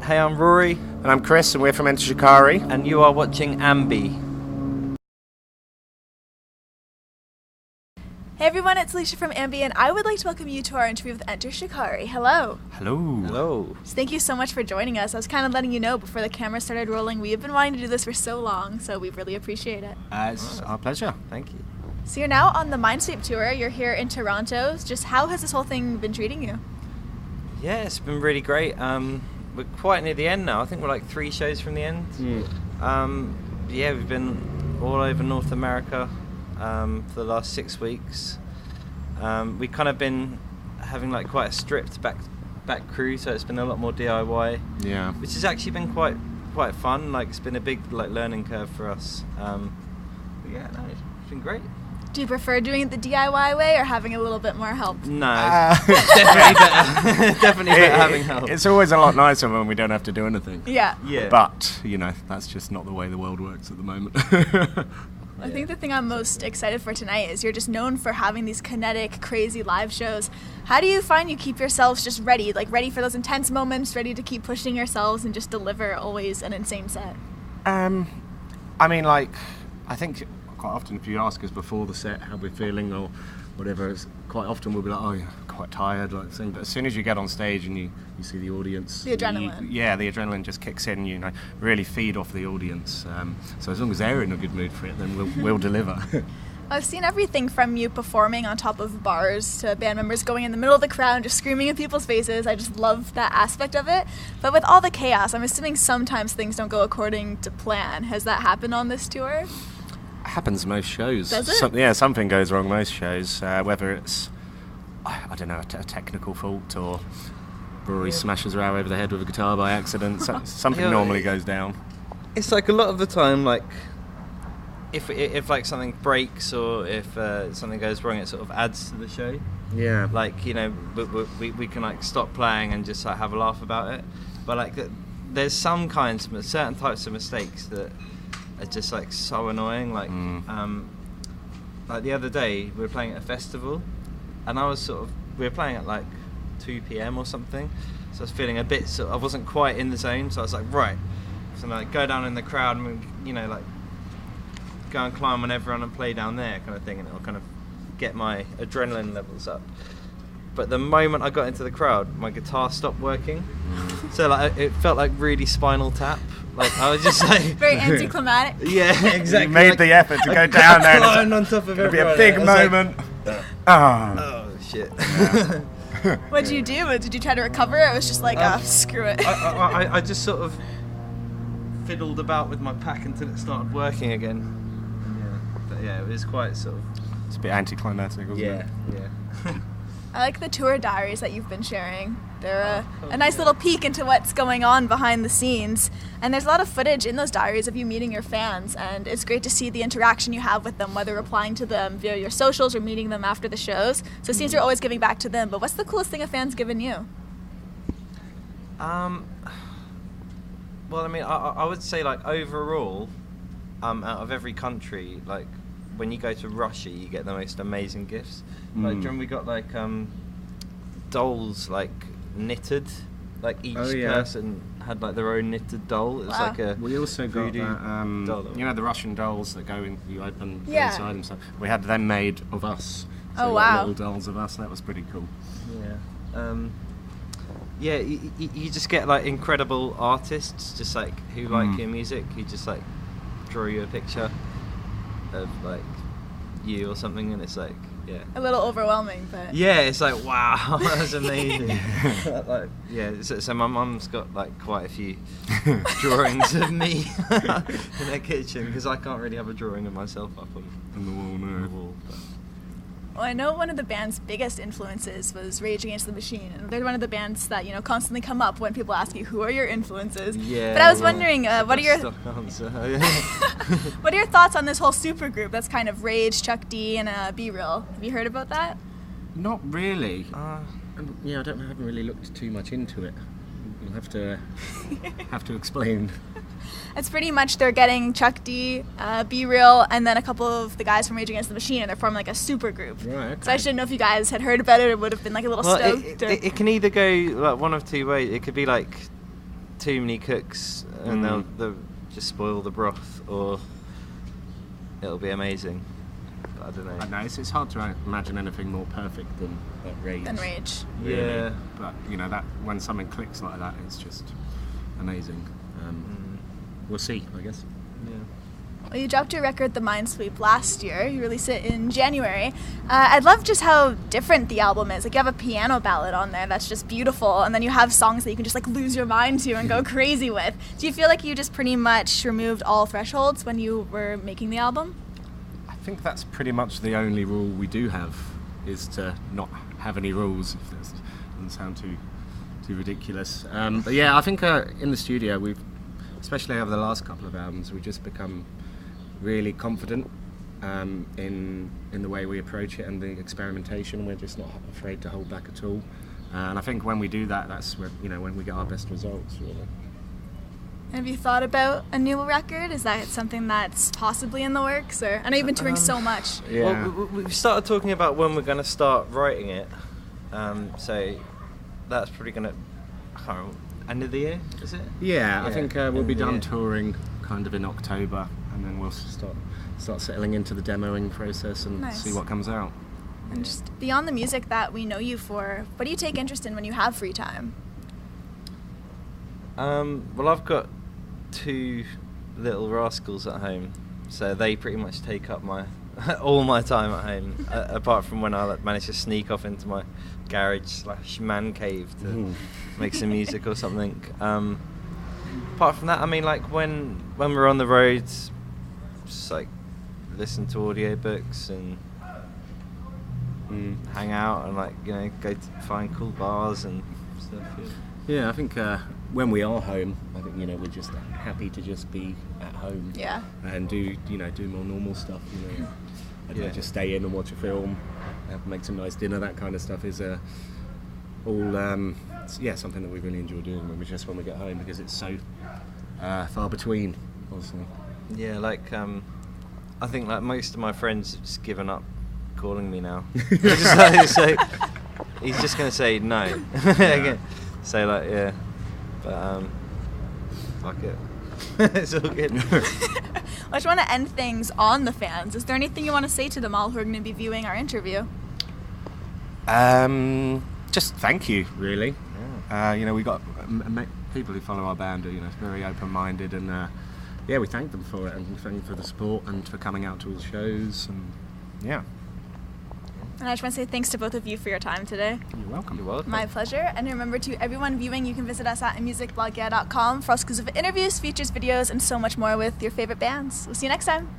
Hey, I'm Rory. And I'm Chris, and we're from Enter Shikari. And you are watching AMBY. Hey everyone, it's Alicia from AMBY, and I would like to welcome you to our interview with Enter Shikari. Hello. Hello. Hello. So thank you so much for joining us. I was kind of letting you know before the camera started rolling, we have been wanting to do this for so long, so we really appreciate it. It's our pleasure. Thank you. So you're now on the Mindsweep Tour. You're here in Toronto. Just how has this whole thing been treating you? Yeah, it's been really great. We're quite near the end now. I think we're like 3 shows from the end. Yeah, we've been all over North America for the last 6 weeks. We've kind of been having like quite a stripped back crew, so it's been a lot more DIY. Yeah. Which has actually been quite fun. Like it's been a big like learning curve for us. But yeah, no, it's been great. Do you prefer doing it the DIY way or having a little bit more help? No, definitely better. Definitely better having help. It's always a lot nicer when we don't have to do anything. Yeah. Yeah. But, you know, that's just not the way the world works at the moment. I think the thing I'm most excited for tonight is you're just known for having these kinetic, crazy live shows. How do you find you keep yourselves just ready, like ready for those intense moments, ready to keep pushing yourselves and just deliver always an insane set? I mean, like, I think quite often if you ask us before the set how we're feeling or whatever, it's quite often we'll be like, oh, yeah, quite tired, like thing. But as soon as you get on stage and you see the audience, the adrenaline. The adrenaline just kicks in. You know, really feed off the audience. So as long as they're in a good mood for it, then we'll deliver. I've seen everything from you performing on top of bars to band members going in the middle of the crowd and just screaming in people's faces. I just love that aspect of it. But with all the chaos, I'm assuming sometimes things don't go according to plan. Has that happened on this tour? Happens most shows. Does it? Something goes wrong most shows, whether it's I don't know, a technical fault or Rory smashes her over the head with a guitar by accident. Something normally goes down. It's like a lot of the time, like if like something breaks or if something goes wrong, it sort of adds to the show. Yeah. Like, you know, we can like stop playing and just like have a laugh about it. But like there's some kinds of certain types of mistakes that are just like so annoying. Like like the other day we were playing at a festival and we were playing at like 2 p.m. or something, so I was feeling a bit I wasn't quite in the zone, so I was like, right, so like go down in the crowd and, you know, like go and climb on everyone and play down there kind of thing, and it'll kind of get my adrenaline levels up. But the moment I got into the crowd, my guitar stopped working. So like it felt like really Spinal Tap. Like I was just like very anticlimactic. Yeah, exactly. You made the effort to go down there. Climbed on top of everyone. It'll be a big moment. Like, oh shit. What did you do? Did you try to recover? It was just like, screw it. I just sort of fiddled about with my pack until it started working again. Yeah, but yeah, it was quite sort of. It's a bit anticlimactic, wasn't it? Yeah. I like the tour diaries that you've been sharing. They're a nice little peek into what's going on behind the scenes. And there's a lot of footage in those diaries of you meeting your fans, and it's great to see the interaction you have with them, whether replying to them via your socials or meeting them after the shows. So it seems you're always giving back to them, but what's the coolest thing a fan's given you? Well, I mean, I would say like overall, out of every country, like when you go to Russia, you get the most amazing gifts. Like, when we got like dolls like knitted, like each person had like their own knitted doll. It was like a we also got that, doll. you know, the Russian dolls that go in, you open inside and stuff. We had them made of us. So oh wow! Little dolls of us. That was pretty cool. Yeah. You just get like incredible artists, just like who like your music, who just like draw you a picture of like you or something, and it's like, yeah, a little overwhelming, but yeah, it's like, wow, that's amazing. Like, yeah, so my mum's got like quite a few drawings of me in her kitchen, because I can't really have a drawing of myself up on the wall. But. Well, I know one of the band's biggest influences was Rage Against the Machine, and they're one of the bands that, you know, constantly come up when people ask you, who are your influences? Yeah. But I was wondering, what are your what what are your thoughts on this whole supergroup that's kind of Rage, Chuck D, and Be Real? Have you heard about that? Not really. Yeah, I haven't really looked too much into it. You'll have to explain. It's pretty much they're getting Chuck D, Be Real, and then a couple of the guys from Rage Against the Machine, and they're forming like a super group. Right, okay. So I just didn't know if you guys had heard about it or would have been like a little stoked. It can either go like one of two ways. It could be like too many cooks and they'll just spoil the broth, or it'll be amazing. But I don't know. I know it's hard to imagine anything more perfect than Rage. Really. Yeah. But you know that when something clicks like that, it's just amazing. We'll see, I guess. Yeah. Well, you dropped your record, The Mindsweep, last year. You released it in January. I'd love just how different the album is. Like, you have a piano ballad on there that's just beautiful, and then you have songs that you can just like lose your mind to and go crazy with. Do you feel like you just pretty much removed all thresholds when you were making the album? I think that's pretty much the only rule we do have, is to not have any rules, if that doesn't sound too ridiculous. But yeah, I think in the studio, we've, especially over the last couple of albums, we've just become really confident in the way we approach it and the experimentation. We're just not afraid to hold back at all, and I think when we do that, that's when we get our best results, really. Have you thought about a new record? Is that something that's possibly in the works? Or I know you've been touring so much. Yeah. Well, we've started talking about when we're going to start writing it, so that's probably going to end of the year, is it? Yeah, I think we'll be done Yeah. touring kind of in October, and then we'll start settling into the demoing process and Nice. see what comes out. And just beyond the music that we know you for, what do you take interest in when you have free time? Well, I've got 2 little rascals at home, so they pretty much take up my all my time at home, apart from when I manage to sneak off into my garage/man cave to make some music or something. Apart from that, I mean, like when we're on the roads, just like listen to audiobooks and hang out and go to find cool bars and stuff. Yeah, I think when we are home, I think we're just happy to just be at home. Yeah. And do more normal stuff. And just stay in and watch a film, make some nice dinner. That kind of stuff is all something that we really enjoy doing when we get home, because it's so far between, obviously. Yeah, I think most of my friends have just given up calling me now. So he's just going to say no. Say yeah, but fuck it. It's all good. I just want to end things on the fans. Is there anything you want to say to them all who are going to be viewing our interview? Just thank you, really. Yeah. We got people who follow our band are very open-minded, and we thank them for it, and we thank them for the support and for coming out to all the shows, and yeah. And I just want to say thanks to both of you for your time today. You're welcome. You're welcome. My pleasure. And remember, to everyone viewing, you can visit us at musicblogya.com for exclusive interviews, features, videos, and so much more with your favorite bands. We'll see you next time.